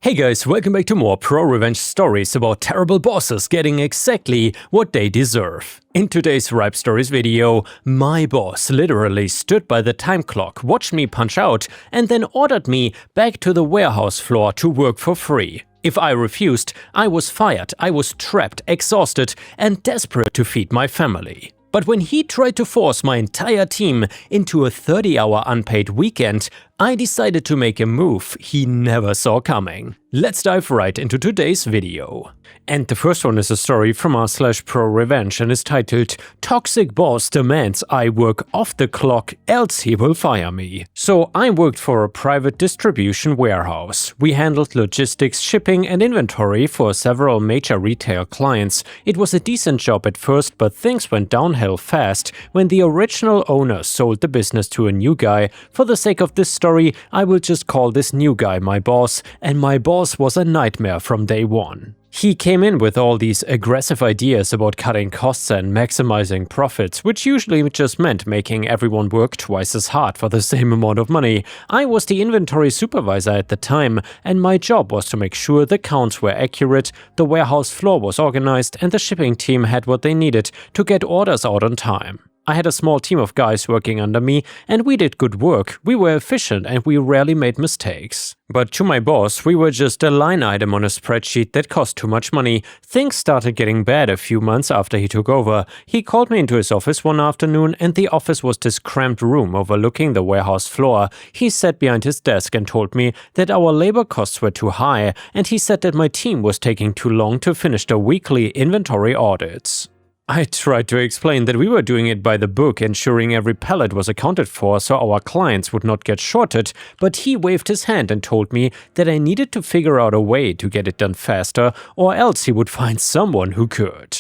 Hey guys, welcome back to more pro-revenge stories about terrible bosses getting exactly what they deserve. In today's Ripe Stories video, my boss literally stood by the time clock, watched me punch out, and then ordered me back to the warehouse floor to work for free. If I refused, I was fired, I was trapped, exhausted, and desperate to feed my family. But when he tried to force my entire team into a 30-hour unpaid weekend, I decided to make a move he never saw coming. Let's dive right into today's video. And the first one is a story from r/ProRevenge and is titled "Toxic Boss Demands I Work Off the Clock Else He Will Fire Me." So I worked for a private distribution warehouse. We handled logistics, shipping and inventory for several major retail clients. It was a decent job at first, but things went downhill fast when the original owner sold the business to a new guy. For the sake of this story, I will just call this new guy my boss, and my boss was a nightmare from day one. He came in with all these aggressive ideas about cutting costs and maximizing profits, which usually just meant making everyone work twice as hard for the same amount of money. I was the inventory supervisor at the time, and my job was to make sure the counts were accurate, the warehouse floor was organized, and the shipping team had what they needed to get orders out on time. I had a small team of guys working under me, and we did good work. We were efficient and we rarely made mistakes. But to my boss, we were just a line item on a spreadsheet that cost too much money. Things started getting bad a few months after he took over. He called me into his office one afternoon, and the office was this cramped room overlooking the warehouse floor. He sat behind his desk and told me that our labor costs were too high, and he said that my team was taking too long to finish the weekly inventory audits. I tried to explain that we were doing it by the book, ensuring every pallet was accounted for so our clients would not get shorted, but he waved his hand and told me that I needed to figure out a way to get it done faster, or else he would find someone who could.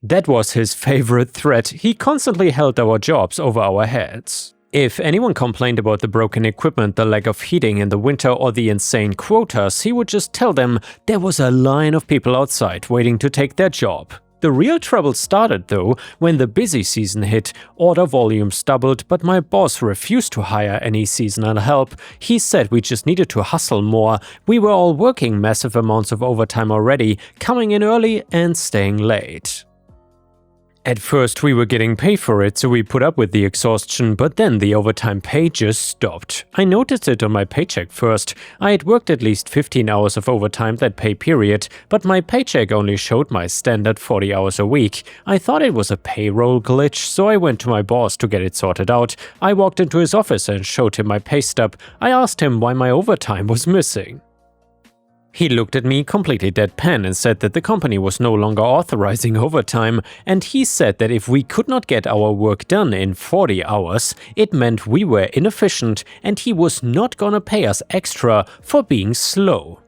That was his favorite threat. He constantly held our jobs over our heads. If anyone complained about the broken equipment, the lack of heating in the winter, or the insane quotas, he would just tell them there was a line of people outside waiting to take their job. The real trouble started, though, when the busy season hit. Order volumes doubled, but my boss refused to hire any seasonal help. He said we just needed to hustle more. We were all working massive amounts of overtime already, coming in early and staying late. At first we were getting paid for it, so we put up with the exhaustion, but then the overtime pay just stopped. I noticed it on my paycheck first. I had worked at least 15 hours of overtime that pay period, but my paycheck only showed my standard 40 hours a week. I thought it was a payroll glitch, so I went to my boss to get it sorted out. I walked into his office and showed him my pay stub. I asked him why my overtime was missing. He looked at me completely deadpan and said that the company was no longer authorizing overtime, and he said that if we could not get our work done in 40 hours, it meant we were inefficient and he was not gonna pay us extra for being slow.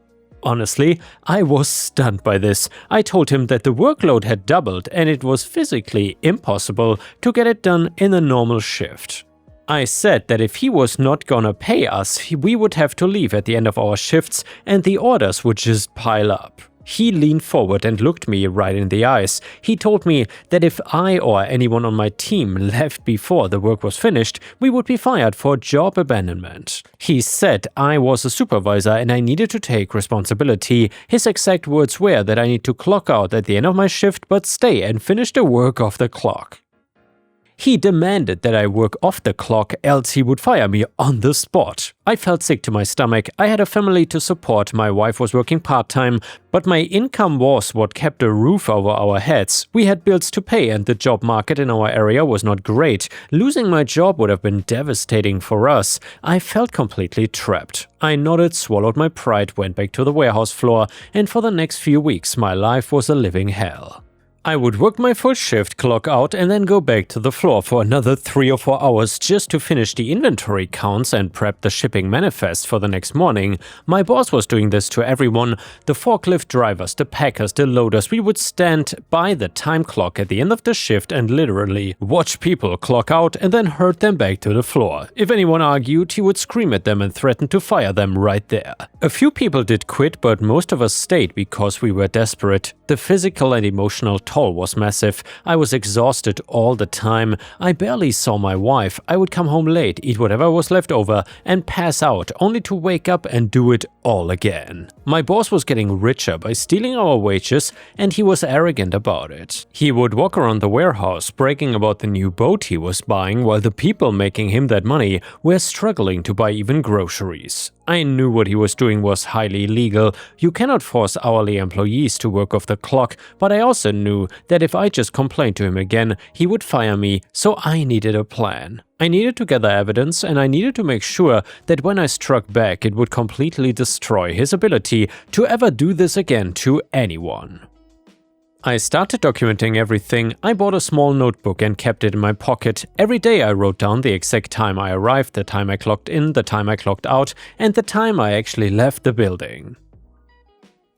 Honestly, I was stunned by this. I told him that the workload had doubled and it was physically impossible to get it done in a normal shift. I said that if he was not gonna pay us, we would have to leave at the end of our shifts and the orders would just pile up. He leaned forward and looked me right in the eyes. He told me that if I or anyone on my team left before the work was finished, we would be fired for job abandonment. He said I was a supervisor and I needed to take responsibility. His exact words were that I need to clock out at the end of my shift but stay and finish the work off the clock. He demanded that I work off the clock, else he would fire me on the spot. I felt sick to my stomach. I had a family to support, my wife was working part-time, but my income was what kept a roof over our heads. We had bills to pay and the job market in our area was not great. Losing my job would have been devastating for us. I felt completely trapped. I nodded, swallowed my pride, went back to the warehouse floor, and for the next few weeks my life was a living hell. I would work my full shift, clock out, and then go back to the floor for another 3 or 4 hours just to finish the inventory counts and prep the shipping manifest for the next morning. My boss was doing this to everyone, the forklift drivers, the packers, the loaders. We would stand by the time clock at the end of the shift and literally watch people clock out and then herd them back to the floor. If anyone argued, he would scream at them and threaten to fire them right there. A few people did quit, but most of us stayed because we were desperate. The physical and emotional toll was massive. I was exhausted all the time. I barely saw my wife. I would come home late, eat whatever was left over, and pass out, only to wake up and do it all again. My boss was getting richer by stealing our wages, and he was arrogant about it. He would walk around the warehouse bragging about the new boat he was buying, while the people making him that money were struggling to buy even groceries. I knew what he was doing was highly illegal. You cannot force hourly employees to work off the clock, but I also knew that if I just complained to him again, he would fire me, so I needed a plan. I needed to gather evidence, and I needed to make sure that when I struck back, it would completely destroy his ability to ever do this again to anyone. I started documenting everything. I bought a small notebook and kept it in my pocket. Every day I wrote down the exact time I arrived, the time I clocked in, the time I clocked out, and the time I actually left the building.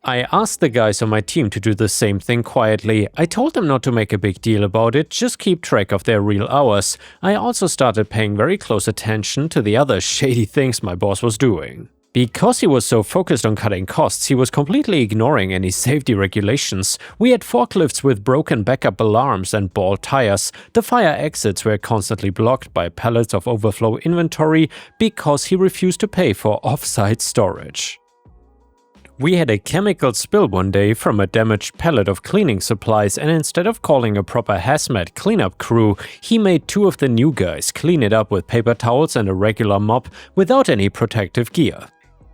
I asked the guys on my team to do the same thing quietly. I told them not to make a big deal about it, just keep track of their real hours. I also started paying very close attention to the other shady things my boss was doing. Because he was so focused on cutting costs, he was completely ignoring any safety regulations. We had forklifts with broken backup alarms and bald tires. The fire exits were constantly blocked by pallets of overflow inventory because he refused to pay for off-site storage. We had a chemical spill one day from a damaged pallet of cleaning supplies, and instead of calling a proper hazmat cleanup crew, he made 2 of the new guys clean it up with paper towels and a regular mop without any protective gear.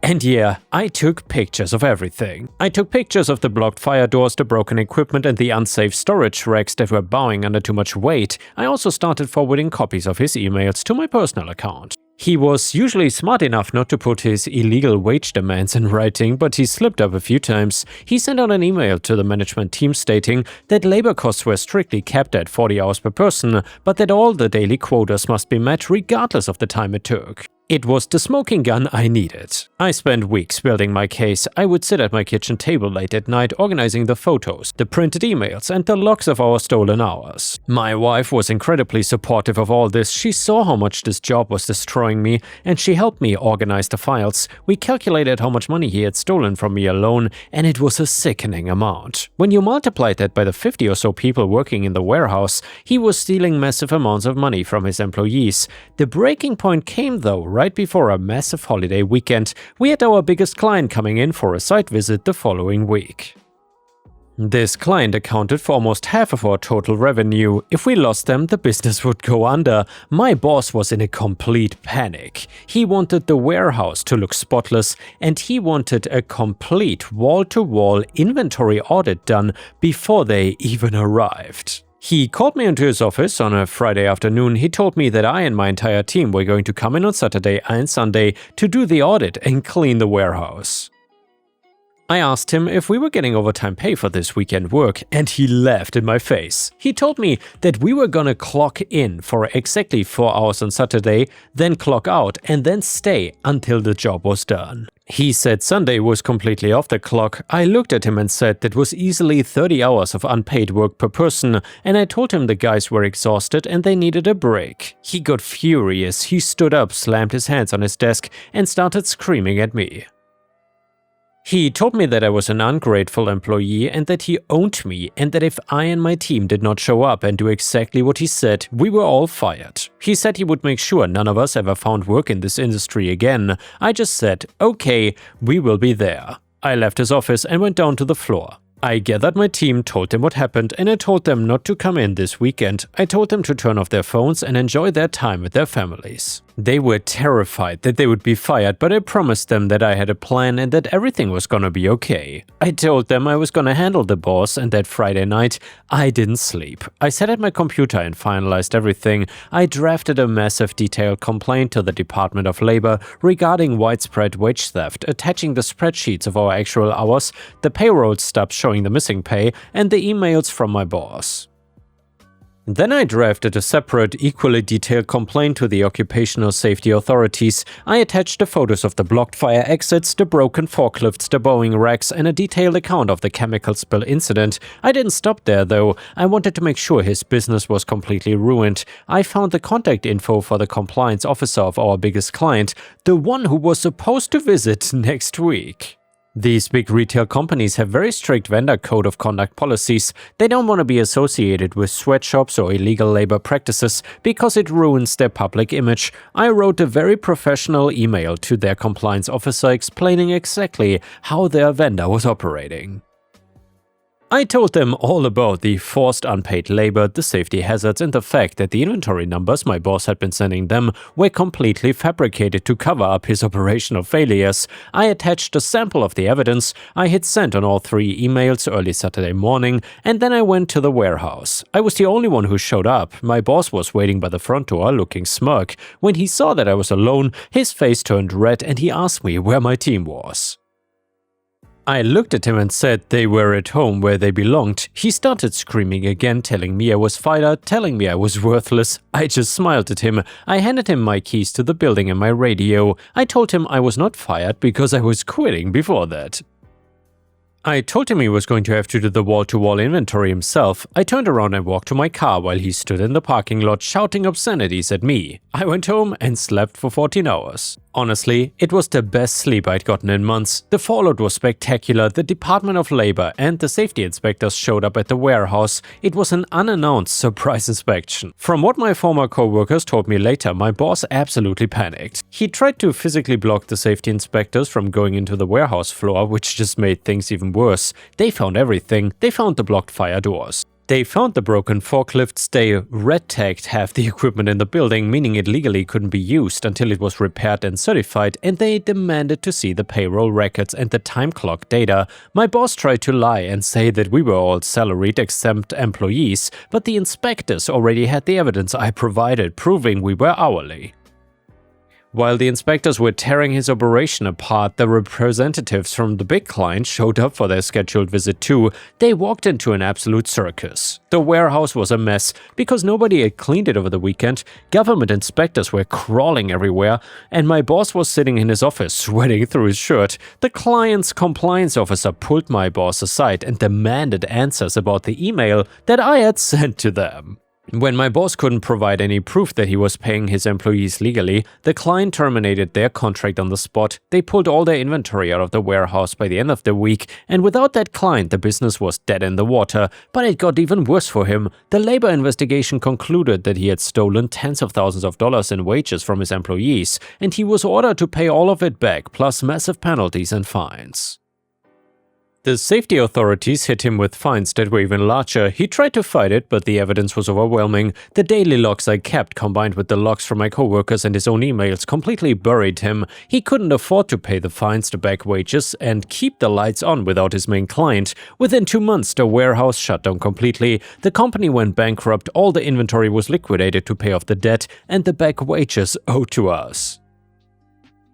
And yeah, I took pictures of everything. I took pictures of the blocked fire doors, the broken equipment, and the unsafe storage racks that were bowing under too much weight. I also started forwarding copies of his emails to my personal account. He was usually smart enough not to put his illegal wage demands in writing, but he slipped up a few times. He sent out an email to the management team stating that labor costs were strictly capped at 40 hours per person, but that all the daily quotas must be met regardless of the time it took. It was the smoking gun I needed. I spent weeks building my case. I would sit at my kitchen table late at night organizing the photos, the printed emails, and the logs of our stolen hours. My wife was incredibly supportive of all this. She saw how much this job was destroying me, and she helped me organize the files. We calculated how much money he had stolen from me alone, and it was a sickening amount. When you multiplied that by the 50 or so people working in the warehouse, he was stealing massive amounts of money from his employees. The breaking point came though right before a massive holiday weekend. We had our biggest client coming in for a site visit the following week. This client accounted for almost half of our total revenue. If we lost them, the business would go under. My boss was in a complete panic. He wanted the warehouse to look spotless, and he wanted a complete wall-to-wall inventory audit done before they even arrived. He called me into his office on a Friday afternoon. He told me that I and my entire team were going to come in on Saturday and Sunday to do the audit and clean the warehouse. I asked him if we were getting overtime pay for this weekend work, and he laughed in my face. He told me that we were gonna clock in for exactly 4 hours on Saturday, then clock out, and then stay until the job was done. He said Sunday was completely off the clock. I looked at him and said that was easily 30 hours of unpaid work per person, and I told him the guys were exhausted and they needed a break. He got furious. He stood up, slammed his hands on his desk, and started screaming at me. He told me that I was an ungrateful employee and that he owned me, and that if I and my team did not show up and do exactly what he said, we were all fired. He said he would make sure none of us ever found work in this industry again. I just said, okay, we will be there. I left his office and went down to the floor. I gathered my team, told them what happened, and I told them not to come in this weekend. I told them to turn off their phones and enjoy their time with their families. They were terrified that they would be fired, but I promised them that I had a plan and that everything was gonna be okay. I told them I was gonna handle the boss, and that Friday night, I didn't sleep. I sat at my computer and finalized everything. I drafted a massive detailed complaint to the Department of Labor regarding widespread wage theft, attaching the spreadsheets of our actual hours, the payroll stubs showing the missing pay, and the emails from my boss. Then I drafted a separate, equally detailed complaint to the occupational safety authorities. I attached the photos of the blocked fire exits, the broken forklifts, the bowing racks, and a detailed account of the chemical spill incident. I didn't stop there though. I wanted to make sure his business was completely ruined. I found the contact info for the compliance officer of our biggest client, the one who was supposed to visit next week. These big retail companies have very strict vendor code of conduct policies. They don't want to be associated with sweatshops or illegal labor practices because it ruins their public image. I wrote a very professional email to their compliance officer explaining exactly how their vendor was operating. I told them all about the forced unpaid labor, the safety hazards, and the fact that the inventory numbers my boss had been sending them were completely fabricated to cover up his operational failures. I attached a sample of the evidence. I hit send on all 3 emails early Saturday morning, and then I went to the warehouse. I was the only one who showed up. My boss was waiting by the front door looking smug. When he saw that I was alone, his face turned red and he asked me where my team was. I looked at him and said they were at home where they belonged. He started screaming again, telling me I was fired, telling me I was worthless. I just smiled at him. I handed him my keys to the building and my radio. I told him I was not fired because I was quitting before that. I told him he was going to have to do the wall-to-wall inventory himself. I turned around and walked to my car while he stood in the parking lot shouting obscenities at me. I went home and slept for 14 hours. Honestly, it was the best sleep I'd gotten in months. The fallout was spectacular. The Department of Labor and the safety inspectors showed up at the warehouse. It was an unannounced surprise inspection. From what my former co-workers told me later, my boss absolutely panicked. He tried to physically block the safety inspectors from going into the warehouse floor, which just made things even worse. They found everything. They found the blocked fire doors. They found the broken forklifts. They red-tagged half the equipment in the building, meaning it legally couldn't be used until it was repaired and certified, and they demanded to see the payroll records and the time clock data. My boss tried to lie and say that we were all salaried exempt employees, but the inspectors already had the evidence I provided proving we were hourly. While the inspectors were tearing his operation apart, the representatives from the big client showed up for their scheduled visit too. They walked into an absolute circus. The warehouse was a mess because nobody had cleaned it over the weekend. Government inspectors were crawling everywhere, and my boss was sitting in his office sweating through his shirt. The client's compliance officer pulled my boss aside and demanded answers about the email that I had sent to them. When my boss couldn't provide any proof that he was paying his employees legally, the client terminated their contract on the spot. They pulled all their inventory out of the warehouse by the end of the week, and without that client, the business was dead in the water. But it got even worse for him. The labor investigation concluded that he had stolen tens of thousands of dollars in wages from his employees, and he was ordered to pay all of it back, plus massive penalties and fines. The safety authorities hit him with fines that were even larger. He tried to fight it, but the evidence was overwhelming. The daily logs I kept, combined with the logs from my coworkers and his own emails, completely buried him. He couldn't afford to pay the fines to back wages and keep the lights on without his main client. Within 2 months, the warehouse shut down completely. The company went bankrupt, all the inventory was liquidated to pay off the debt, and the back wages owed to us.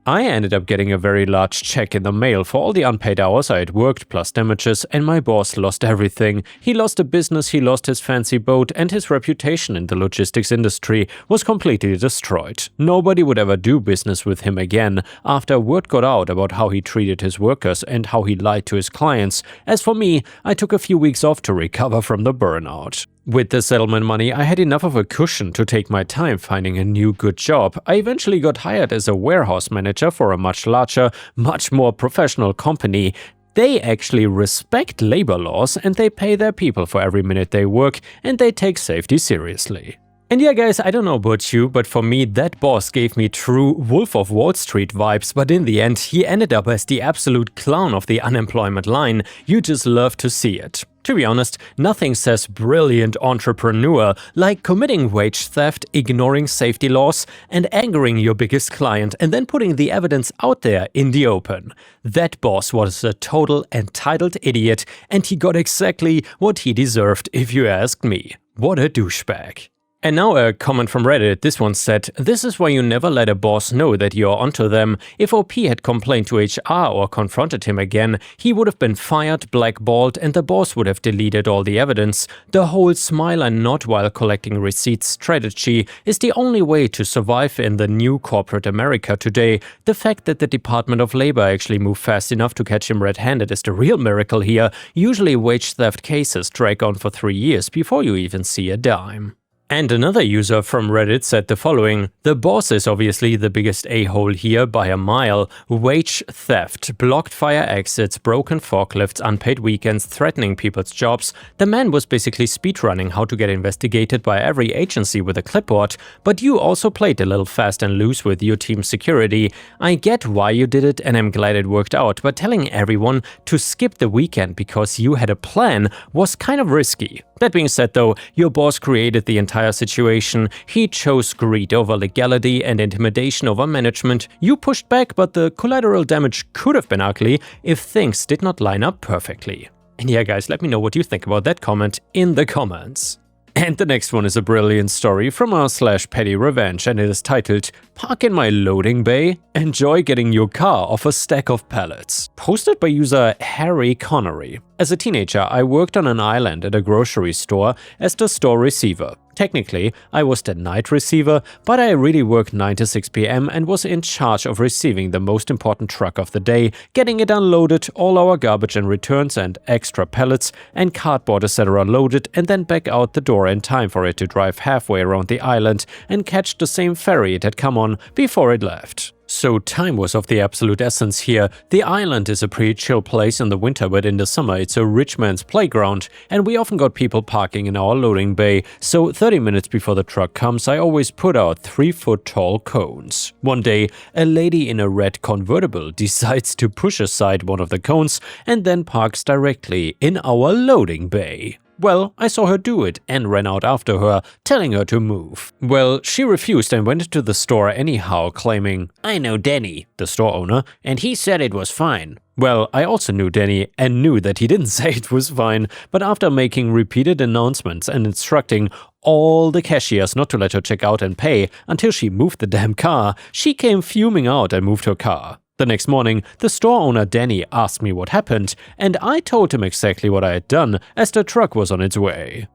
I ended up getting a very large check in the mail for all the unpaid hours I had worked plus damages, and my boss lost everything. He lost a business, he lost his fancy boat, and his reputation in the logistics industry was completely destroyed. Nobody would ever do business with him again after word got out about how he treated his workers and how he lied to his clients. As for me, I took a few weeks off to recover from the burnout. With the settlement money, I had enough of a cushion to take my time finding a new good job. I eventually got hired as a warehouse manager for a much larger, much more professional company. They actually respect labor laws and they pay their people for every minute they work, and they take safety seriously. And yeah guys, I don't know about you, but for me that boss gave me true Wolf of Wall Street vibes, but in the end he ended up as the absolute clown of the unemployment line. You just love to see it. To be honest, nothing says brilliant entrepreneur like committing wage theft, ignoring safety laws, and angering your biggest client and then putting the evidence out there in the open. That boss was a total entitled idiot, and he got exactly what he deserved if you ask me. What a douchebag. And now a comment from Reddit. This one said, "This is why you never let a boss know that you're onto them. If OP had complained to HR or confronted him again, he would have been fired, blackballed, and the boss would have deleted all the evidence. The whole smile and nod while collecting receipts strategy is the only way to survive in the new corporate America today. The fact that the Department of Labor actually moved fast enough to catch him red-handed is the real miracle here. Usually wage theft cases drag on for 3 years before you even see a dime." And another user from Reddit said the following: "The boss is obviously the biggest a-hole here by a mile. Wage theft, blocked fire exits, broken forklifts, unpaid weekends, threatening people's jobs. The man was basically speedrunning how to get investigated by every agency with a clipboard, but you also played a little fast and loose with your team's security. I get why you did it and I'm glad it worked out, but telling everyone to skip the weekend because you had a plan was kind of risky. That being said though, your boss created the entire situation. He chose greed over legality and intimidation over management. You pushed back, but the collateral damage could have been ugly if things did not line up perfectly." And yeah guys, let me know what you think about that comment in the comments. And the next one is a brilliant story from r/PettyRevenge, and it is titled "Park in my loading bay? Enjoy getting your car off a stack of pallets." Posted by user Harry Connery. As a teenager, I worked on an island at a grocery store as the store receiver. Technically, I was the night receiver, but I really worked 9 to 6 p.m. and was in charge of receiving the most important truck of the day, getting it unloaded, all our garbage and returns and extra pallets and cardboard etc. loaded, and then back out the door in time for it to drive halfway around the island and catch the same ferry it had come on before it left. So time was of the absolute essence here. The island is a pretty chill place in the winter, but in the summer it's a rich man's playground, and we often got people parking in our loading bay, so 30 minutes before the truck comes I always put out 3-foot tall cones. One day, a lady in a red convertible decides to push aside one of the cones and then parks directly in our loading bay. Well, I saw her do it and ran out after her, telling her to move. Well, she refused and went to the store anyhow, claiming, "I know Danny," the store owner, "and he said it was fine." Well, I also knew Danny and knew that he didn't say it was fine, but after making repeated announcements and instructing all the cashiers not to let her check out and pay until she moved the damn car, she came fuming out and moved her car. The next morning, the store owner Danny asked me what happened, and I told him exactly what I had done as the truck was on its way.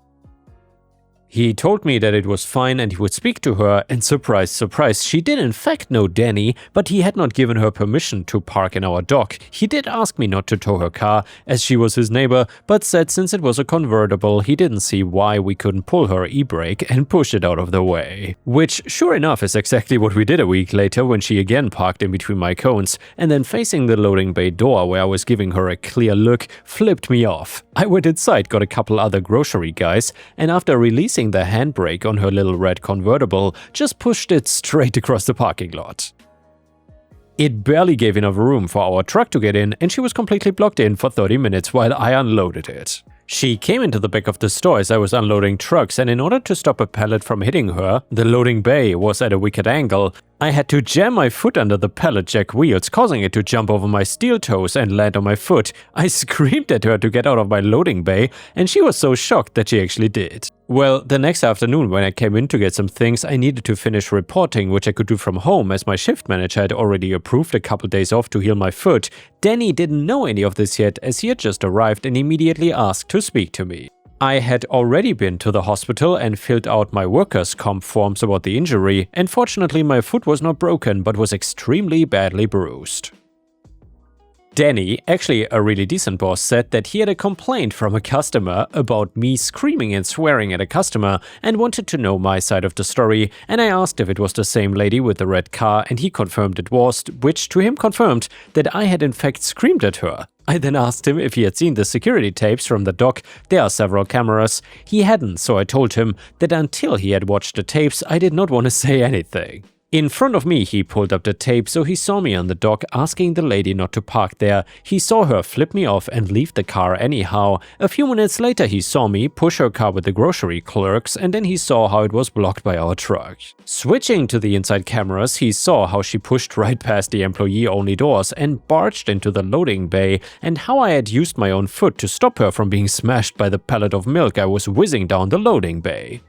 He told me that it was fine and he would speak to her, and surprise, surprise, she did in fact know Danny, but he had not given her permission to park in our dock. He did ask me not to tow her car, as she was his neighbor, but said since it was a convertible, he didn't see why we couldn't pull her e-brake and push it out of the way. Which, sure enough, is exactly what we did a week later when she again parked in between my cones, and then facing the loading bay door where I was giving her a clear look, flipped me off. I went inside, got a couple other grocery guys, and after releasing the handbrake on her little red convertible, just pushed it straight across the parking lot. It barely gave enough room for our truck to get in, and she was completely blocked in for 30 minutes while I unloaded it. She came into the back of the store as I was unloading trucks, and in order to stop a pallet from hitting her, the loading bay was at a wicked angle. I had to jam my foot under the pallet jack wheels, causing it to jump over my steel toes and land on my foot. I screamed at her to get out of my loading bay, and she was so shocked that she actually did. Well, the next afternoon when I came in to get some things, I needed to finish reporting, which I could do from home as my shift manager had already approved a couple days off to heal my foot. Danny didn't know any of this yet, as he had just arrived and immediately asked to speak to me. I had already been to the hospital and filled out my workers' comp forms about the injury, and fortunately my foot was not broken but was extremely badly bruised. Danny, actually a really decent boss, said that he had a complaint from a customer about me screaming and swearing at a customer and wanted to know my side of the story, and I asked if it was the same lady with the red car, and he confirmed it was, which to him confirmed that I had in fact screamed at her. I then asked him if he had seen the security tapes from the dock. There are several cameras. He hadn't, so I told him that until he had watched the tapes, I did not want to say anything. In front of me, he pulled up the tape, so he saw me on the dock asking the lady not to park there. He saw her flip me off and leave the car anyhow. A few minutes later, he saw me push her car with the grocery clerks, and then he saw how it was blocked by our truck. Switching to the inside cameras, he saw how she pushed right past the employee-only doors and barged into the loading bay, and how I had used my own foot to stop her from being smashed by the pallet of milk I was whizzing down the loading bay.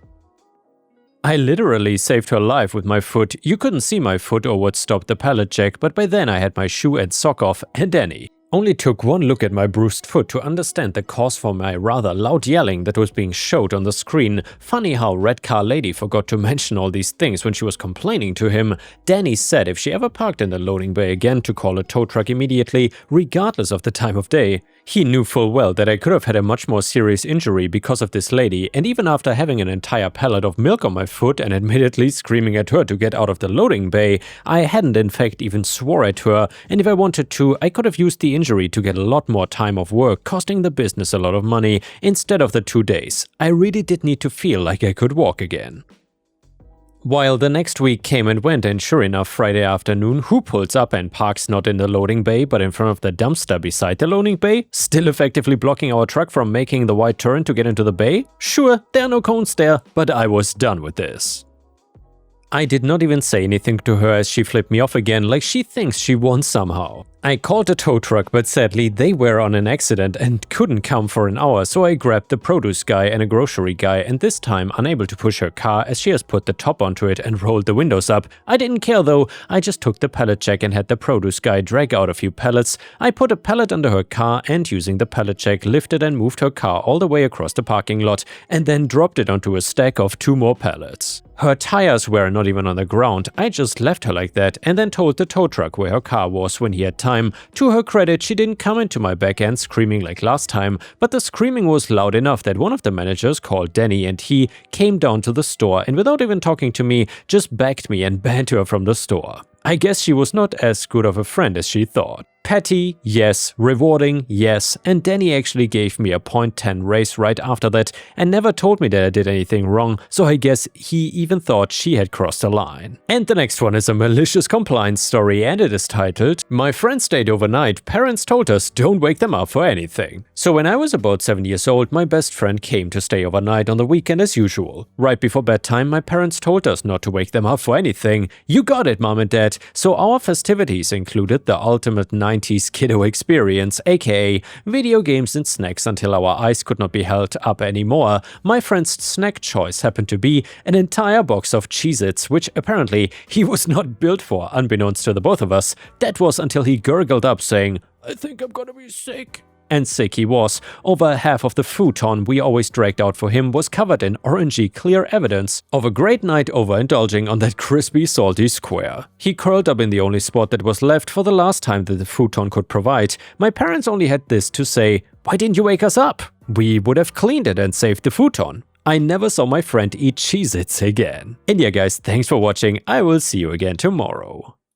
I literally saved her life with my foot. You couldn't see my foot or what stopped the pallet jack, but by then I had my shoe and sock off, and Danny only took one look at my bruised foot to understand the cause for my rather loud yelling that was being showed on the screen. Funny how Red Car Lady forgot to mention all these things when she was complaining to him. Danny said if she ever parked in the loading bay again to call a tow truck immediately, regardless of the time of day. He knew full well that I could have had a much more serious injury because of this lady, and even after having an entire pallet of milk on my foot and admittedly screaming at her to get out of the loading bay, I hadn't in fact even swore at her, and if I wanted to, I could have used the injury to get a lot more time off work, costing the business a lot of money instead of the 2 days. I really did need to feel like I could walk again. While the next week came and went, and sure enough, Friday afternoon, who pulls up and parks not in the loading bay but in front of the dumpster beside the loading bay, still effectively blocking our truck from making the wide turn to get into the bay? Sure, there are no cones there, but I was done with this. I did not even say anything to her as she flipped me off again, like she thinks she won somehow. I called the tow truck, but sadly they were on an accident and couldn't come for an hour, so I grabbed the produce guy and a grocery guy, and this time unable to push her car as she has put the top onto it and rolled the windows up. I didn't care though, I just took the pallet jack and had the produce guy drag out a few pallets. I put a pallet under her car and using the pallet jack lifted and moved her car all the way across the parking lot and then dropped it onto a stack of 2 more pallets. Her tires were not even on the ground, I just left her like that and then told the tow truck where her car was when he had time. To her credit, she didn't come into my back end screaming like last time, but the screaming was loud enough that one of the managers called Danny and he came down to the store and without even talking to me, just backed me and banned her from the store. I guess she was not as good of a friend as she thought. Petty, yes. Rewarding, yes. And Danny actually gave me a 0.10 raise right after that and never told me that I did anything wrong, so I guess he even thought she had crossed the line. And the next one is a malicious compliance story and it is titled, "My friend stayed overnight, parents told us don't wake them up for anything." So when I was about 7 years old, my best friend came to stay overnight on the weekend as usual. Right before bedtime, my parents told us not to wake them up for anything. You got it, mom and dad. So our festivities included the ultimate 90s kiddo experience, aka video games and snacks until our eyes could not be held up anymore. My friend's snack choice happened to be an entire box of Cheez-Its, which apparently he was not built for, unbeknownst to the both of us. That was until he gurgled up saying, "I think I'm gonna be sick." And sick he was. Over half of the futon we always dragged out for him was covered in orangey clear evidence of a great night overindulging on that crispy salty square. He curled up in the only spot that was left for the last time that the futon could provide. My parents only had this to say, "Why didn't you wake us up?" We would have cleaned it and saved the futon. I never saw my friend eat Cheez-Its again. And yeah guys, thanks for watching, I will see you again tomorrow.